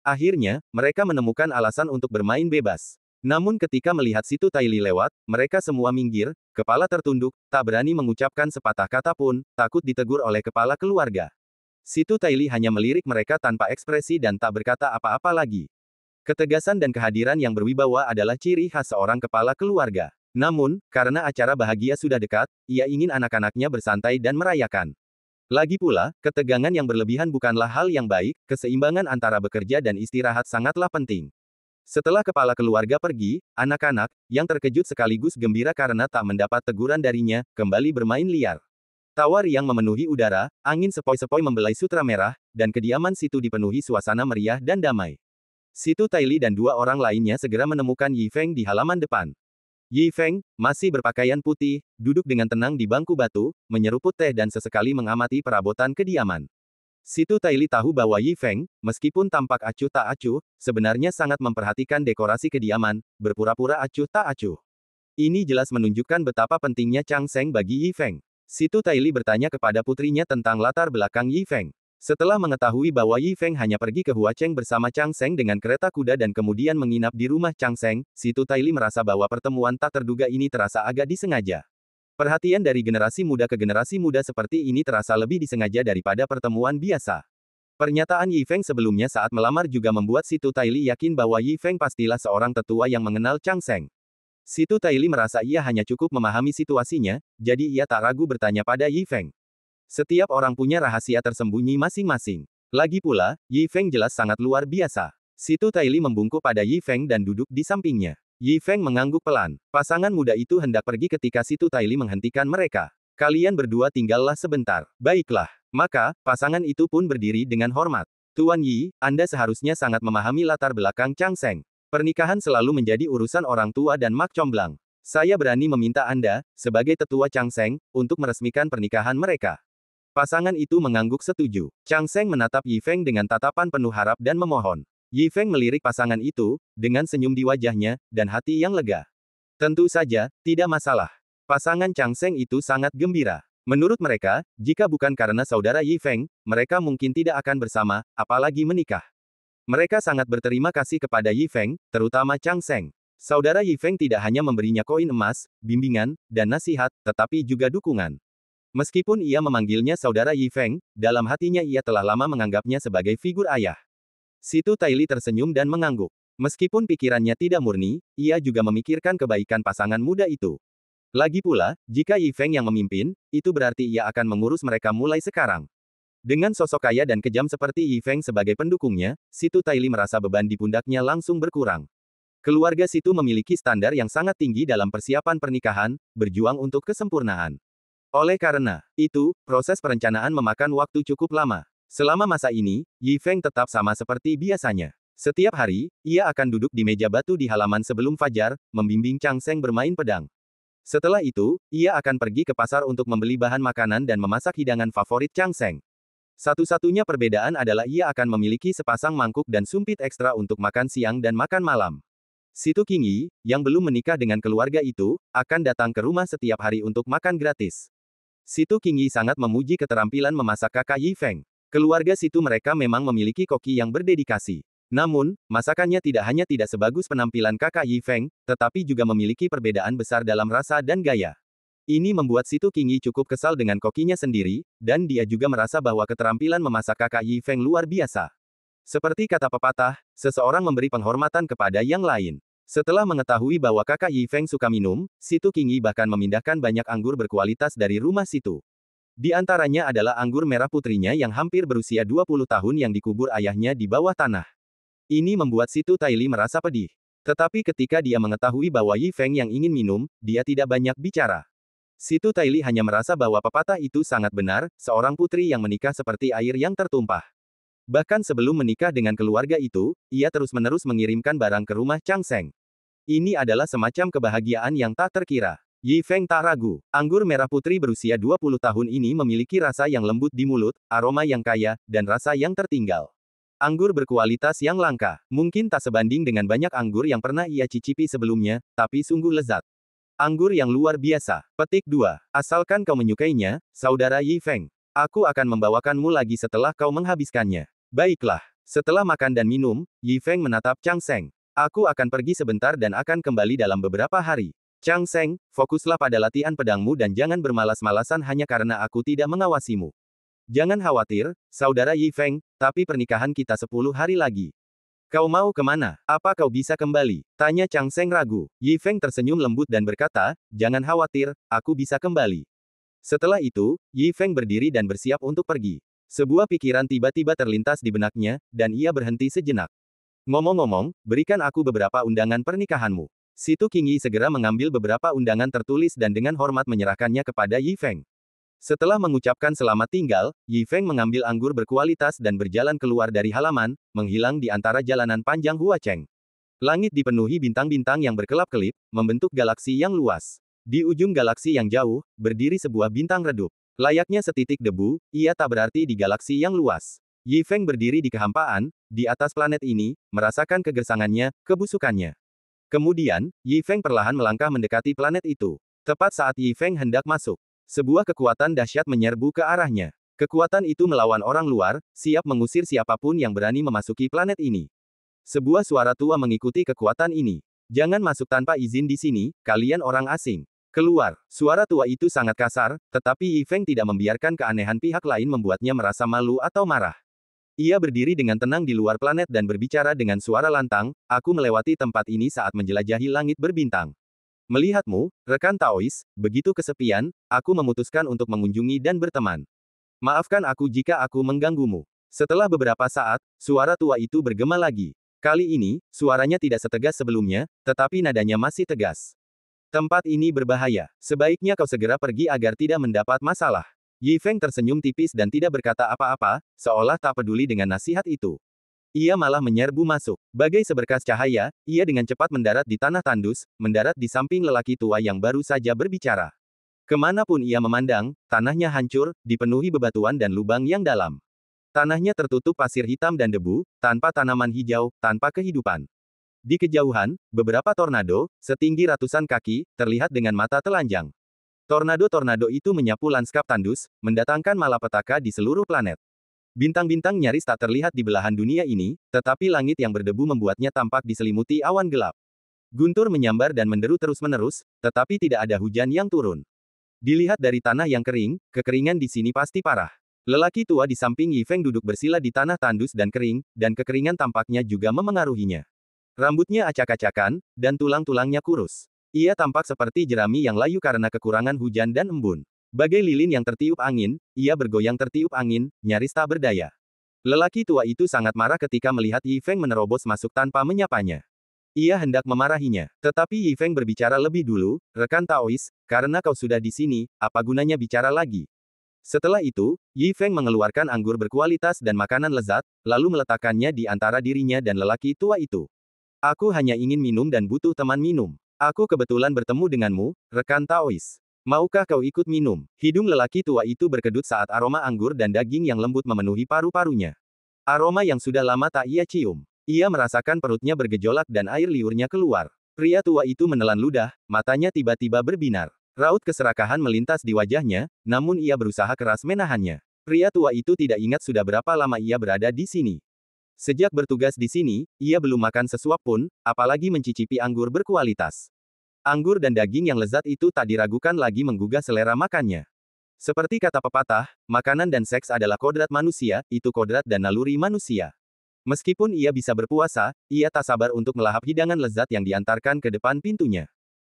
Akhirnya, mereka menemukan alasan untuk bermain bebas. Namun ketika melihat Situ Taili lewat, mereka semua minggir, kepala tertunduk, tak berani mengucapkan sepatah kata pun, takut ditegur oleh kepala keluarga. Situ Taili hanya melirik mereka tanpa ekspresi dan tak berkata apa-apa lagi. Ketegasan dan kehadiran yang berwibawa adalah ciri khas seorang kepala keluarga. Namun, karena acara bahagia sudah dekat, ia ingin anak-anaknya bersantai dan merayakan. Lagi pula, ketegangan yang berlebihan bukanlah hal yang baik, keseimbangan antara bekerja dan istirahat sangatlah penting. Setelah kepala keluarga pergi, anak-anak, yang terkejut sekaligus gembira karena tak mendapat teguran darinya, kembali bermain liar. Tawa riang memenuhi udara, angin sepoi-sepoi membelai sutra merah, dan kediaman Situ dipenuhi suasana meriah dan damai. Situ Taili dan dua orang lainnya segera menemukan Yi Feng di halaman depan. Yi Feng, masih berpakaian putih, duduk dengan tenang di bangku batu, menyeruput teh dan sesekali mengamati perabotan kediaman. Situ Taili tahu bahwa Yi Feng, meskipun tampak acuh tak acuh, sebenarnya sangat memperhatikan dekorasi kediaman, berpura-pura acuh tak acuh. Ini jelas menunjukkan betapa pentingnya Chang Seng bagi Yi Feng. Situ Taili bertanya kepada putrinya tentang latar belakang Yi Feng. Setelah mengetahui bahwa Yi Feng hanya pergi ke Huacheng bersama Chang Seng dengan kereta kuda dan kemudian menginap di rumah Chang Seng, Situ Taili merasa bahwa pertemuan tak terduga ini terasa agak disengaja. Perhatian dari generasi muda ke generasi muda seperti ini terasa lebih disengaja daripada pertemuan biasa. Pernyataan Yi Feng sebelumnya saat melamar juga membuat Situ Taili yakin bahwa Yi Feng pastilah seorang tetua yang mengenal Chang Seng. Situ Taili merasa ia hanya cukup memahami situasinya, jadi ia tak ragu bertanya pada Yi Feng. Setiap orang punya rahasia tersembunyi masing-masing. Lagi pula, Yi Feng jelas sangat luar biasa. Situ Taili membungkuk pada Yi Feng dan duduk di sampingnya. Yi Feng mengangguk pelan. Pasangan muda itu hendak pergi ketika Situ Taili menghentikan mereka. Kalian berdua tinggallah sebentar. Baiklah. Maka, pasangan itu pun berdiri dengan hormat. Tuan Yi, Anda seharusnya sangat memahami latar belakang Chang Seng. Pernikahan selalu menjadi urusan orang tua dan mak comblang. Saya berani meminta Anda, sebagai tetua Chang Seng, untuk meresmikan pernikahan mereka. Pasangan itu mengangguk setuju. Chang Seng menatap Yi Feng dengan tatapan penuh harap dan memohon. Yi Feng melirik pasangan itu, dengan senyum di wajahnya, dan hati yang lega. Tentu saja, tidak masalah. Pasangan Chang Seng itu sangat gembira. Menurut mereka, jika bukan karena saudara Yi Feng, mereka mungkin tidak akan bersama, apalagi menikah. Mereka sangat berterima kasih kepada Yi Feng, terutama Chang Seng. Saudara Yi Feng tidak hanya memberinya koin emas, bimbingan, dan nasihat, tetapi juga dukungan. Meskipun ia memanggilnya saudara Yi Feng, dalam hatinya ia telah lama menganggapnya sebagai figur ayah. Situ Taili tersenyum dan mengangguk. Meskipun pikirannya tidak murni, ia juga memikirkan kebaikan pasangan muda itu. Lagi pula, jika Yi Feng yang memimpin, itu berarti ia akan mengurus mereka mulai sekarang. Dengan sosok kaya dan kejam seperti Yi Feng sebagai pendukungnya, Situ Taili merasa beban di pundaknya langsung berkurang. Keluarga Situ memiliki standar yang sangat tinggi dalam persiapan pernikahan, berjuang untuk kesempurnaan. Oleh karena itu, proses perencanaan memakan waktu cukup lama. Selama masa ini, Yi Feng tetap sama seperti biasanya. Setiap hari, ia akan duduk di meja batu di halaman sebelum fajar, membimbing Chang Seng bermain pedang. Setelah itu, ia akan pergi ke pasar untuk membeli bahan makanan dan memasak hidangan favorit Chang Seng. Satu-satunya perbedaan adalah ia akan memiliki sepasang mangkuk dan sumpit ekstra untuk makan siang dan makan malam. Situ Qingyi, yang belum menikah dengan keluarga itu, akan datang ke rumah setiap hari untuk makan gratis. Situ Qingyi sangat memuji keterampilan memasak kakak Yi Feng. Keluarga Situ mereka memang memiliki koki yang berdedikasi. Namun, masakannya tidak hanya tidak sebagus penampilan kakak Yi Feng, tetapi juga memiliki perbedaan besar dalam rasa dan gaya. Ini membuat Situ Qingyi cukup kesal dengan kokinya sendiri, dan dia juga merasa bahwa keterampilan memasak kakak Yi Feng luar biasa. Seperti kata pepatah, seseorang memberi penghormatan kepada yang lain. Setelah mengetahui bahwa kakak Yi Feng suka minum, Situ Qingyi bahkan memindahkan banyak anggur berkualitas dari rumah Situ. Di antaranya adalah anggur merah putrinya yang hampir berusia 20 tahun yang dikubur ayahnya di bawah tanah. Ini membuat Situ Taili merasa pedih. Tetapi ketika dia mengetahui bahwa Yi Feng yang ingin minum, dia tidak banyak bicara. Situ Taili hanya merasa bahwa pepatah itu sangat benar, seorang putri yang menikah seperti air yang tertumpah. Bahkan sebelum menikah dengan keluarga itu, ia terus-menerus mengirimkan barang ke rumah Chang Seng. Ini adalah semacam kebahagiaan yang tak terkira. Yi Feng tak ragu. Anggur merah putri berusia 20 tahun ini memiliki rasa yang lembut di mulut, aroma yang kaya, dan rasa yang tertinggal. Anggur berkualitas yang langka. Mungkin tak sebanding dengan banyak anggur yang pernah ia cicipi sebelumnya, tapi sungguh lezat. Anggur yang luar biasa. Petik 2. Asalkan kau menyukainya, saudara Yi Feng. Aku akan membawakanmu lagi setelah kau menghabiskannya. Baiklah. Setelah makan dan minum, Yi Feng menatap Chang Seng. Aku akan pergi sebentar dan akan kembali dalam beberapa hari. Chang Seng, fokuslah pada latihan pedangmu dan jangan bermalas-malasan hanya karena aku tidak mengawasimu. Jangan khawatir, saudara Yi Feng, tapi pernikahan kita 10 hari lagi. Kau mau kemana? Apa kau bisa kembali? Tanya Chang Seng ragu. Yi Feng tersenyum lembut dan berkata, jangan khawatir, aku bisa kembali. Setelah itu, Yi Feng berdiri dan bersiap untuk pergi. Sebuah pikiran tiba-tiba terlintas di benaknya, dan ia berhenti sejenak. Ngomong-ngomong, berikan aku beberapa undangan pernikahanmu. Situ Qingyi segera mengambil beberapa undangan tertulis dan dengan hormat menyerahkannya kepada Yi Feng. Setelah mengucapkan selamat tinggal, Yi Feng mengambil anggur berkualitas dan berjalan keluar dari halaman, menghilang di antara jalanan panjang Huacheng. Langit dipenuhi bintang-bintang yang berkelap-kelip, membentuk galaksi yang luas. Di ujung galaksi yang jauh, berdiri sebuah bintang redup. Layaknya setitik debu, ia tak berarti di galaksi yang luas. Yi Feng berdiri di kehampaan, di atas planet ini, merasakan kegersangannya, kebusukannya. Kemudian, Yi Feng perlahan melangkah mendekati planet itu. Tepat saat Yi Feng hendak masuk, sebuah kekuatan dahsyat menyerbu ke arahnya. Kekuatan itu melawan orang luar, siap mengusir siapapun yang berani memasuki planet ini. Sebuah suara tua mengikuti kekuatan ini. Jangan masuk tanpa izin di sini, kalian orang asing. Keluar. Suara tua itu sangat kasar, tetapi Yi Feng tidak membiarkan keanehan pihak lain membuatnya merasa malu atau marah. Ia berdiri dengan tenang di luar planet dan berbicara dengan suara lantang, aku melewati tempat ini saat menjelajahi langit berbintang. Melihatmu, rekan Taois, begitu kesepian, aku memutuskan untuk mengunjungi dan berteman. Maafkan aku jika aku mengganggumu. Setelah beberapa saat, suara tua itu bergema lagi. Kali ini, suaranya tidak setegas sebelumnya, tetapi nadanya masih tegas. Tempat ini berbahaya. Sebaiknya kau segera pergi agar tidak mendapat masalah. Yi Feng tersenyum tipis dan tidak berkata apa-apa, seolah tak peduli dengan nasihat itu. Ia malah menyerbu masuk. Bagai seberkas cahaya, ia dengan cepat mendarat di tanah tandus, mendarat di samping lelaki tua yang baru saja berbicara. Kemanapun ia memandang, tanahnya hancur, dipenuhi bebatuan dan lubang yang dalam. Tanahnya tertutup pasir hitam dan debu, tanpa tanaman hijau, tanpa kehidupan. Di kejauhan, beberapa tornado, setinggi ratusan kaki, terlihat dengan mata telanjang. Tornado-tornado itu menyapu lanskap tandus, mendatangkan malapetaka di seluruh planet. Bintang-bintang nyaris tak terlihat di belahan dunia ini, tetapi langit yang berdebu membuatnya tampak diselimuti awan gelap. Guntur menyambar dan menderu terus-menerus, tetapi tidak ada hujan yang turun. Dilihat dari tanah yang kering, kekeringan di sini pasti parah. Lelaki tua di samping Yi Feng duduk bersila di tanah tandus dan kering, dan kekeringan tampaknya juga memengaruhinya. Rambutnya acak-acakan, dan tulang-tulangnya kurus. Ia tampak seperti jerami yang layu karena kekurangan hujan dan embun. Bagai lilin yang tertiup angin, ia bergoyang tertiup angin, nyaris tak berdaya. Lelaki tua itu sangat marah ketika melihat Yi Feng menerobos masuk tanpa menyapanya. Ia hendak memarahinya. Tetapi Yi Feng berbicara lebih dulu, rekan Taois, karena kau sudah di sini, apa gunanya bicara lagi? Setelah itu, Yi Feng mengeluarkan anggur berkualitas dan makanan lezat, lalu meletakkannya di antara dirinya dan lelaki tua itu. Aku hanya ingin minum dan butuh teman minum. Aku kebetulan bertemu denganmu, rekan Taois. Maukah kau ikut minum? Hidung lelaki tua itu berkedut saat aroma anggur dan daging yang lembut memenuhi paru-parunya. Aroma yang sudah lama tak ia cium. Ia merasakan perutnya bergejolak dan air liurnya keluar. Pria tua itu menelan ludah, matanya tiba-tiba berbinar. Raut keserakahan melintas di wajahnya, namun ia berusaha keras menahannya. Pria tua itu tidak ingat sudah berapa lama ia berada di sini. Sejak bertugas di sini, ia belum makan sesuap pun, apalagi mencicipi anggur berkualitas. Anggur dan daging yang lezat itu tak diragukan lagi menggugah selera makannya. Seperti kata pepatah, makanan dan seks adalah kodrat manusia, itu kodrat dan naluri manusia. Meskipun ia bisa berpuasa, ia tak sabar untuk melahap hidangan lezat yang diantarkan ke depan pintunya.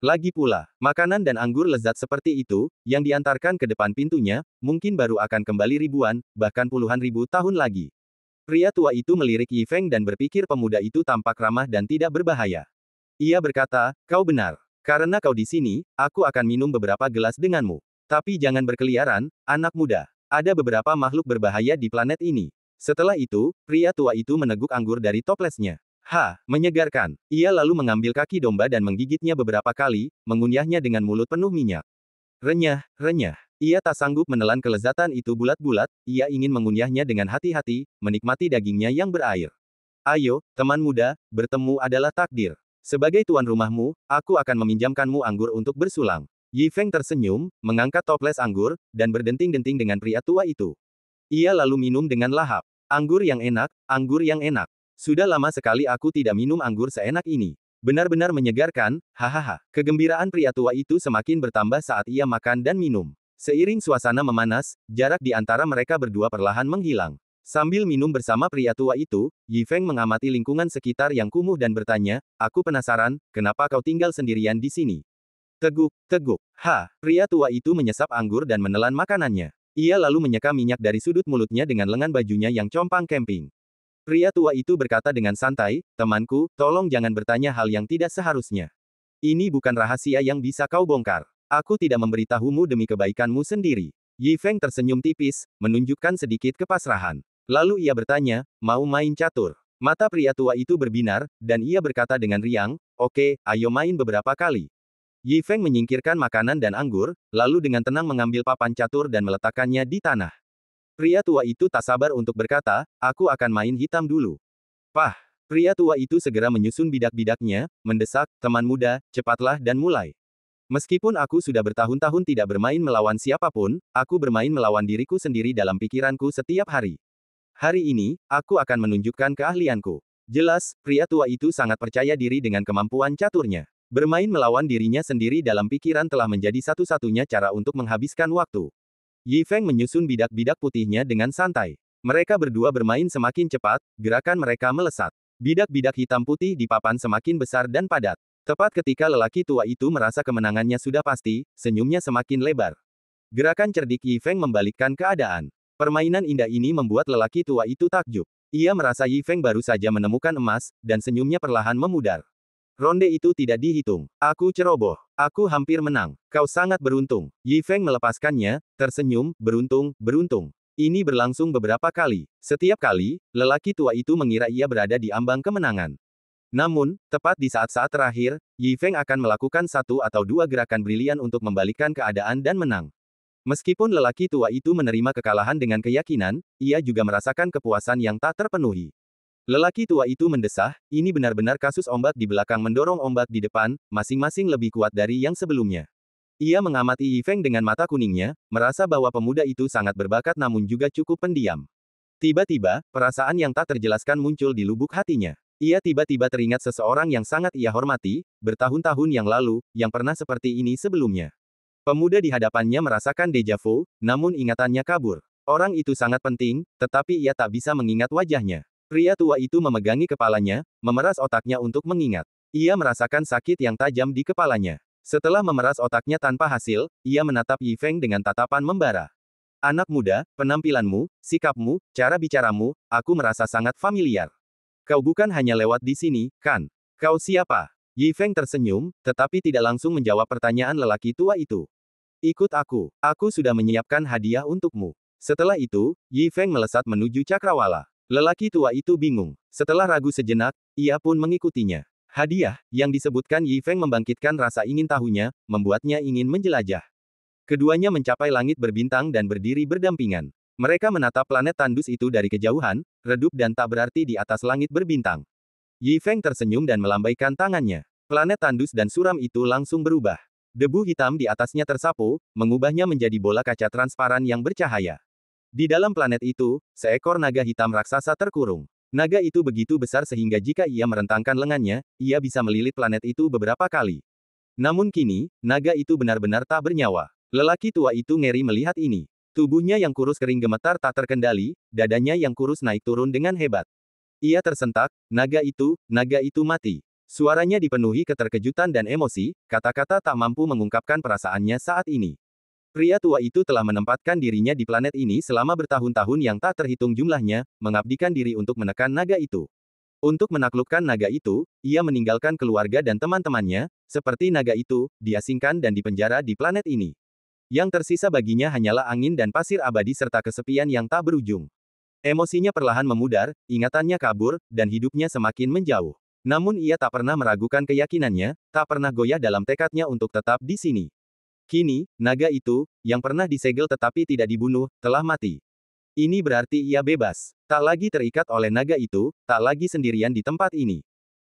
Lagi pula, makanan dan anggur lezat seperti itu, yang diantarkan ke depan pintunya, mungkin baru akan kembali ribuan, bahkan puluhan ribu tahun lagi. Pria tua itu melirik Yi Feng dan berpikir pemuda itu tampak ramah dan tidak berbahaya. Ia berkata, kau benar. Karena kau di sini, aku akan minum beberapa gelas denganmu. Tapi jangan berkeliaran, anak muda. Ada beberapa makhluk berbahaya di planet ini. Setelah itu, pria tua itu meneguk anggur dari toplesnya. Menyegarkan. Ia lalu mengambil kaki domba dan menggigitnya beberapa kali, mengunyahnya dengan mulut penuh minyak. Renyah, renyah. Ia tak sanggup menelan kelezatan itu bulat-bulat, ia ingin mengunyahnya dengan hati-hati, menikmati dagingnya yang berair. Ayo, teman muda, bertemu adalah takdir. Sebagai tuan rumahmu, aku akan meminjamkanmu anggur untuk bersulang. Yi Feng tersenyum, mengangkat toples anggur, dan berdenting-denting dengan pria tua itu. Ia lalu minum dengan lahap. Anggur yang enak, anggur yang enak. Sudah lama sekali aku tidak minum anggur seenak ini. Benar-benar menyegarkan, hahaha. Kegembiraan pria tua itu semakin bertambah saat ia makan dan minum. Seiring suasana memanas, jarak di antara mereka berdua perlahan menghilang. Sambil minum bersama pria tua itu, Yi Feng mengamati lingkungan sekitar yang kumuh dan bertanya, aku penasaran, kenapa kau tinggal sendirian di sini? Teguk, teguk. Pria tua itu menyesap anggur dan menelan makanannya. Ia lalu menyeka minyak dari sudut mulutnya dengan lengan bajunya yang compang camping. Pria tua itu berkata dengan santai, temanku, tolong jangan bertanya hal yang tidak seharusnya. Ini bukan rahasia yang bisa kau bongkar. Aku tidak memberitahumu demi kebaikanmu sendiri. Yi Feng tersenyum tipis, menunjukkan sedikit kepasrahan. Lalu ia bertanya, mau main catur? Mata pria tua itu berbinar, dan ia berkata dengan riang, oke, ayo main beberapa kali. Yi Feng menyingkirkan makanan dan anggur, lalu dengan tenang mengambil papan catur dan meletakkannya di tanah. Pria tua itu tak sabar untuk berkata, aku akan main hitam dulu. Pah! Pria tua itu segera menyusun bidak-bidaknya, mendesak, teman muda, cepatlah dan mulai. Meskipun aku sudah bertahun-tahun tidak bermain melawan siapapun, aku bermain melawan diriku sendiri dalam pikiranku setiap hari. Hari ini, aku akan menunjukkan keahlianku. Jelas, pria tua itu sangat percaya diri dengan kemampuan caturnya. Bermain melawan dirinya sendiri dalam pikiran telah menjadi satu-satunya cara untuk menghabiskan waktu. Yi Feng menyusun bidak-bidak putihnya dengan santai. Mereka berdua bermain semakin cepat, gerakan mereka melesat. Bidak-bidak hitam putih di papan semakin besar dan padat. Tepat ketika lelaki tua itu merasa kemenangannya sudah pasti, senyumnya semakin lebar. Gerakan cerdik Yi Feng membalikkan keadaan. Permainan indah ini membuat lelaki tua itu takjub. Ia merasa Yi Feng baru saja menemukan emas, dan senyumnya perlahan memudar. Ronde itu tidak dihitung. Aku ceroboh. Aku hampir menang. Kau sangat beruntung. Yi Feng melepaskannya, tersenyum, beruntung, beruntung. Ini berlangsung beberapa kali. Setiap kali, lelaki tua itu mengira ia berada di ambang kemenangan. Namun, tepat di saat-saat terakhir, Yi Feng akan melakukan satu atau dua gerakan brilian untuk membalikkan keadaan dan menang. Meskipun lelaki tua itu menerima kekalahan dengan keyakinan, ia juga merasakan kepuasan yang tak terpenuhi. Lelaki tua itu mendesah, ini benar-benar kasus ombak di belakang mendorong ombak di depan, masing-masing lebih kuat dari yang sebelumnya. Ia mengamati Yi Feng dengan mata kuningnya, merasa bahwa pemuda itu sangat berbakat namun juga cukup pendiam. Tiba-tiba, perasaan yang tak terjelaskan muncul di lubuk hatinya. Ia tiba-tiba teringat seseorang yang sangat ia hormati, bertahun-tahun yang lalu, yang pernah seperti ini sebelumnya. Pemuda di hadapannya merasakan deja vu, namun ingatannya kabur. Orang itu sangat penting, tetapi ia tak bisa mengingat wajahnya. Pria tua itu memegangi kepalanya, memeras otaknya untuk mengingat. Ia merasakan sakit yang tajam di kepalanya. Setelah memeras otaknya tanpa hasil, ia menatap Yi Feng dengan tatapan membara. Anak muda, penampilanmu, sikapmu, cara bicaramu, aku merasa sangat familiar. Kau bukan hanya lewat di sini, kan? Kau siapa? Yi Feng tersenyum, tetapi tidak langsung menjawab pertanyaan lelaki tua itu. Ikut aku. Aku sudah menyiapkan hadiah untukmu. Setelah itu, Yi Feng melesat menuju cakrawala. Lelaki tua itu bingung. Setelah ragu sejenak, ia pun mengikutinya. Hadiah, yang disebutkan Yi Feng membangkitkan rasa ingin tahunya, membuatnya ingin menjelajah. Keduanya mencapai langit berbintang dan berdiri berdampingan. Mereka menatap planet tandus itu dari kejauhan, redup dan tak berarti di atas langit berbintang. Yi Feng tersenyum dan melambaikan tangannya. Planet tandus dan suram itu langsung berubah. Debu hitam di atasnya tersapu, mengubahnya menjadi bola kaca transparan yang bercahaya. Di dalam planet itu, seekor naga hitam raksasa terkurung. Naga itu begitu besar sehingga jika ia merentangkan lengannya, ia bisa melilit planet itu beberapa kali. Namun kini, naga itu benar-benar tak bernyawa. Lelaki tua itu ngeri melihat ini. Tubuhnya yang kurus kering gemetar tak terkendali, dadanya yang kurus naik turun dengan hebat. Ia tersentak, naga itu mati. Suaranya dipenuhi keterkejutan dan emosi, kata-kata tak mampu mengungkapkan perasaannya saat ini. Pria tua itu telah menempatkan dirinya di planet ini selama bertahun-tahun yang tak terhitung jumlahnya, mengabdikan diri untuk menekan naga itu. Untuk menaklukkan naga itu, ia meninggalkan keluarga dan teman-temannya, seperti naga itu, diasingkan dan dipenjara di planet ini. Yang tersisa baginya hanyalah angin dan pasir abadi serta kesepian yang tak berujung. Emosinya perlahan memudar, ingatannya kabur, dan hidupnya semakin menjauh. Namun ia tak pernah meragukan keyakinannya, tak pernah goyah dalam tekadnya untuk tetap di sini. Kini, naga itu, yang pernah disegel tetapi tidak dibunuh, telah mati. Ini berarti ia bebas. Tak lagi terikat oleh naga itu, tak lagi sendirian di tempat ini.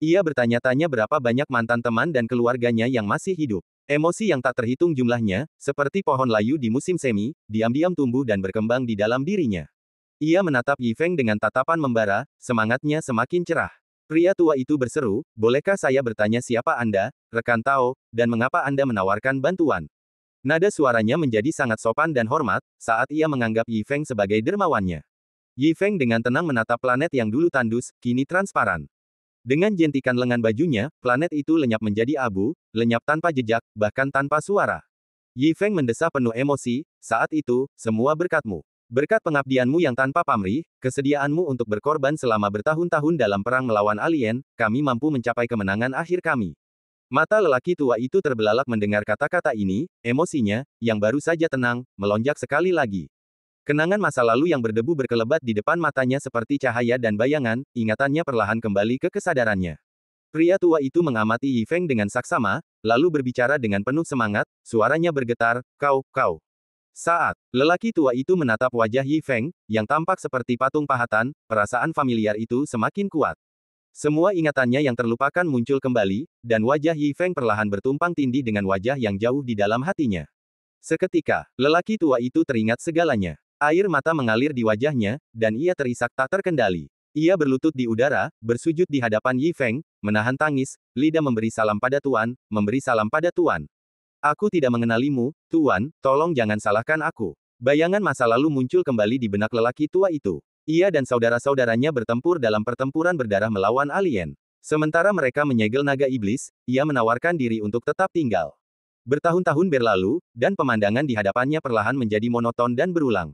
Ia bertanya-tanya berapa banyak mantan teman dan keluarganya yang masih hidup. Emosi yang tak terhitung jumlahnya, seperti pohon layu di musim semi, diam-diam tumbuh dan berkembang di dalam dirinya. Ia menatap Yi Feng dengan tatapan membara, semangatnya semakin cerah. Pria tua itu berseru, bolehkah saya bertanya siapa Anda, rekan Tao, dan mengapa Anda menawarkan bantuan? Nada suaranya menjadi sangat sopan dan hormat, saat ia menganggap Yi Feng sebagai dermawannya. Yi Feng dengan tenang menatap planet yang dulu tandus, kini transparan. Dengan jentikan lengan bajunya, planet itu lenyap menjadi abu, lenyap tanpa jejak, bahkan tanpa suara. Yi Feng mendesah penuh emosi, saat itu, semua berkatmu. Berkat pengabdianmu yang tanpa pamrih, kesediaanmu untuk berkorban selama bertahun-tahun dalam perang melawan alien, kami mampu mencapai kemenangan akhir kami. Mata lelaki tua itu terbelalak mendengar kata-kata ini, emosinya, yang baru saja tenang, melonjak sekali lagi. Kenangan masa lalu yang berdebu berkelebat di depan matanya seperti cahaya dan bayangan, ingatannya perlahan kembali ke kesadarannya. Pria tua itu mengamati Yi Feng dengan saksama, lalu berbicara dengan penuh semangat, suaranya bergetar, kau. Saat lelaki tua itu menatap wajah Yi Feng, yang tampak seperti patung pahatan, perasaan familiar itu semakin kuat. Semua ingatannya yang terlupakan muncul kembali, dan wajah Yi Feng perlahan bertumpang tindih dengan wajah yang jauh di dalam hatinya. Seketika, lelaki tua itu teringat segalanya. Air mata mengalir di wajahnya, dan ia terisak tak terkendali. Ia berlutut di udara, bersujud di hadapan Yi Feng, menahan tangis, lidah memberi salam pada Tuan, memberi salam pada Tuan. Aku tidak mengenalimu, Tuan, tolong jangan salahkan aku. Bayangan masa lalu muncul kembali di benak lelaki tua itu. Ia dan saudara-saudaranya bertempur dalam pertempuran berdarah melawan alien. Sementara mereka menyegel naga iblis, ia menawarkan diri untuk tetap tinggal. Bertahun-tahun berlalu, dan pemandangan di hadapannya perlahan menjadi monoton dan berulang.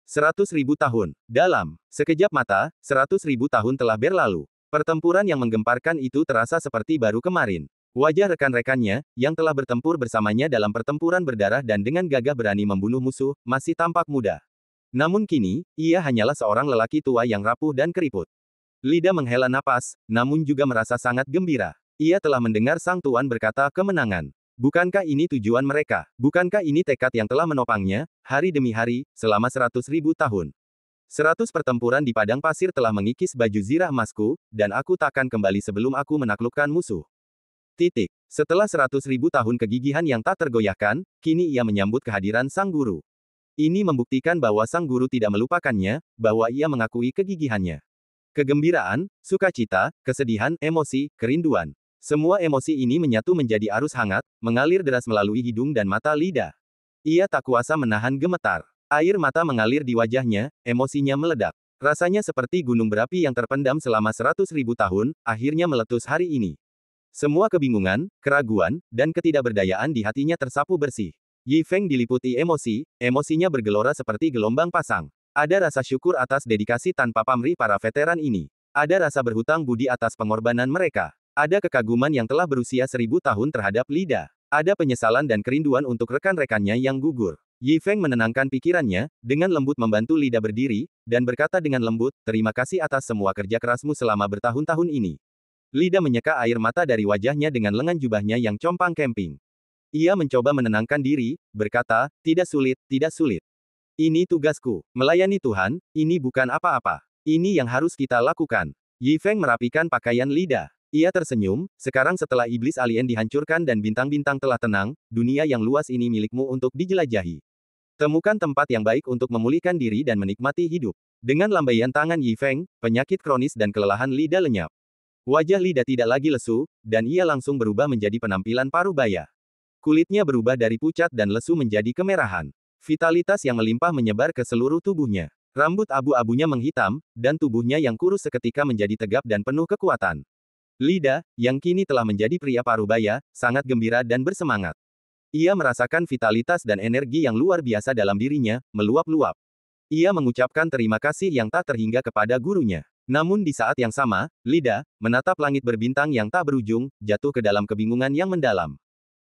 100.000 tahun. Dalam sekejap mata, 100.000 tahun telah berlalu. Pertempuran yang menggemparkan itu terasa seperti baru kemarin. Wajah rekan-rekannya, yang telah bertempur bersamanya dalam pertempuran berdarah dan dengan gagah berani membunuh musuh, masih tampak muda. Namun kini, ia hanyalah seorang lelaki tua yang rapuh dan keriput. Lidah menghela napas, namun juga merasa sangat gembira. Ia telah mendengar sang tuan berkata kemenangan. Bukankah ini tujuan mereka? Bukankah ini tekad yang telah menopangnya, hari demi hari, selama 100.000 tahun? 100 pertempuran di padang pasir telah mengikis baju zirah emasku, dan aku takkan kembali sebelum aku menaklukkan musuh. Titik. Setelah 100.000 tahun kegigihan yang tak tergoyahkan, kini ia menyambut kehadiran sang guru. Ini membuktikan bahwa sang guru tidak melupakannya, bahwa ia mengakui kegigihannya. Kegembiraan, sukacita, kesedihan, emosi, kerinduan. Semua emosi ini menyatu menjadi arus hangat, mengalir deras melalui hidung dan mata lidah. Ia tak kuasa menahan gemetar. Air mata mengalir di wajahnya, emosinya meledak. Rasanya seperti gunung berapi yang terpendam selama 100.000 tahun, akhirnya meletus hari ini. Semua kebingungan, keraguan, dan ketidakberdayaan di hatinya tersapu bersih. Yi Feng diliputi emosi, emosinya bergelora seperti gelombang pasang. Ada rasa syukur atas dedikasi tanpa pamrih para veteran ini. Ada rasa berhutang budi atas pengorbanan mereka. Ada kekaguman yang telah berusia 1000 tahun terhadap lidah. Ada penyesalan dan kerinduan untuk rekan-rekannya yang gugur. Yi Feng menenangkan pikirannya, dengan lembut membantu lidah berdiri, dan berkata dengan lembut, terima kasih atas semua kerja kerasmu selama bertahun-tahun ini. Lidah menyeka air mata dari wajahnya dengan lengan jubahnya yang compang camping. Ia mencoba menenangkan diri, berkata, tidak sulit, tidak sulit. Ini tugasku. Melayani Tuhan, ini bukan apa-apa. Ini yang harus kita lakukan. Yi Feng merapikan pakaian lidah. Ia tersenyum, sekarang setelah iblis alien dihancurkan dan bintang-bintang telah tenang, dunia yang luas ini milikmu untuk dijelajahi. Temukan tempat yang baik untuk memulihkan diri dan menikmati hidup. Dengan lambaian tangan Yi Feng, penyakit kronis dan kelelahan lidah lenyap. Wajah lidah tidak lagi lesu, dan ia langsung berubah menjadi penampilan parubaya. Kulitnya berubah dari pucat dan lesu menjadi kemerahan. Vitalitas yang melimpah menyebar ke seluruh tubuhnya. Rambut abu-abunya menghitam, dan tubuhnya yang kurus seketika menjadi tegap dan penuh kekuatan. Lidah, yang kini telah menjadi pria parubaya, sangat gembira dan bersemangat. Ia merasakan vitalitas dan energi yang luar biasa dalam dirinya, meluap-luap. Ia mengucapkan terima kasih yang tak terhingga kepada gurunya. Namun di saat yang sama, lidah, menatap langit berbintang yang tak berujung, jatuh ke dalam kebingungan yang mendalam.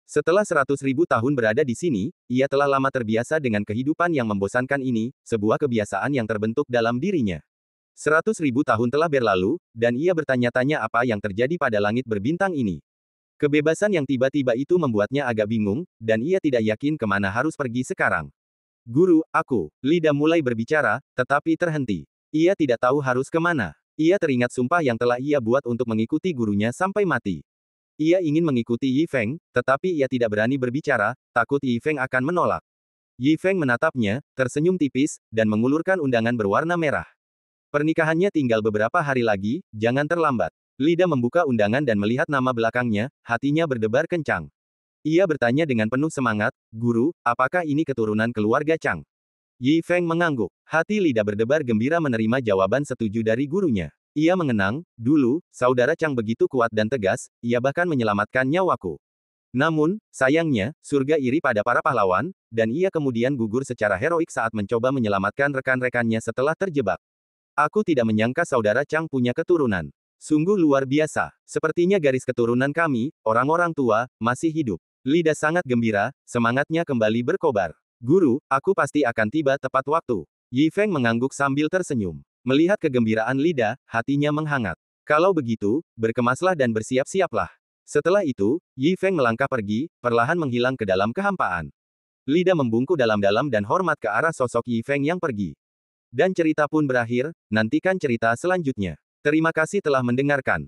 Setelah 100.000 tahun berada di sini, ia telah lama terbiasa dengan kehidupan yang membosankan ini, sebuah kebiasaan yang terbentuk dalam dirinya. 100.000 tahun telah berlalu, dan ia bertanya-tanya apa yang terjadi pada langit berbintang ini. Kebebasan yang tiba-tiba itu membuatnya agak bingung, dan ia tidak yakin kemana harus pergi sekarang. Guru, aku. Lidah mulai berbicara, tetapi terhenti. Ia tidak tahu harus kemana. Ia teringat sumpah yang telah ia buat untuk mengikuti gurunya sampai mati. Ia ingin mengikuti Yi Feng, tetapi ia tidak berani berbicara, takut Yi Feng akan menolak. Yi Feng menatapnya, tersenyum tipis, dan mengulurkan undangan berwarna merah. Pernikahannya tinggal beberapa hari lagi, jangan terlambat. Lida membuka undangan dan melihat nama belakangnya, hatinya berdebar kencang. Ia bertanya dengan penuh semangat, "Guru, apakah ini keturunan keluarga Chang?" Yi Feng mengangguk. Hati Lida berdebar gembira menerima jawaban setuju dari gurunya. Ia mengenang, dulu, saudara Chang begitu kuat dan tegas, ia bahkan menyelamatkan nyawaku. Namun, sayangnya, surga iri pada para pahlawan, dan ia kemudian gugur secara heroik saat mencoba menyelamatkan rekan-rekannya setelah terjebak. Aku tidak menyangka saudara Chang punya keturunan. Sungguh luar biasa. Sepertinya garis keturunan kami, orang-orang tua, masih hidup. Lida sangat gembira, semangatnya kembali berkobar. Guru, aku pasti akan tiba tepat waktu. Yi Feng mengangguk sambil tersenyum. Melihat kegembiraan Lida, hatinya menghangat. Kalau begitu, berkemaslah dan bersiap-siaplah. Setelah itu, Yi Feng melangkah pergi, perlahan menghilang ke dalam kehampaan. Lida membungkuk dalam-dalam dan hormat ke arah sosok Yi Feng yang pergi. Dan cerita pun berakhir, nantikan cerita selanjutnya. Terima kasih telah mendengarkan.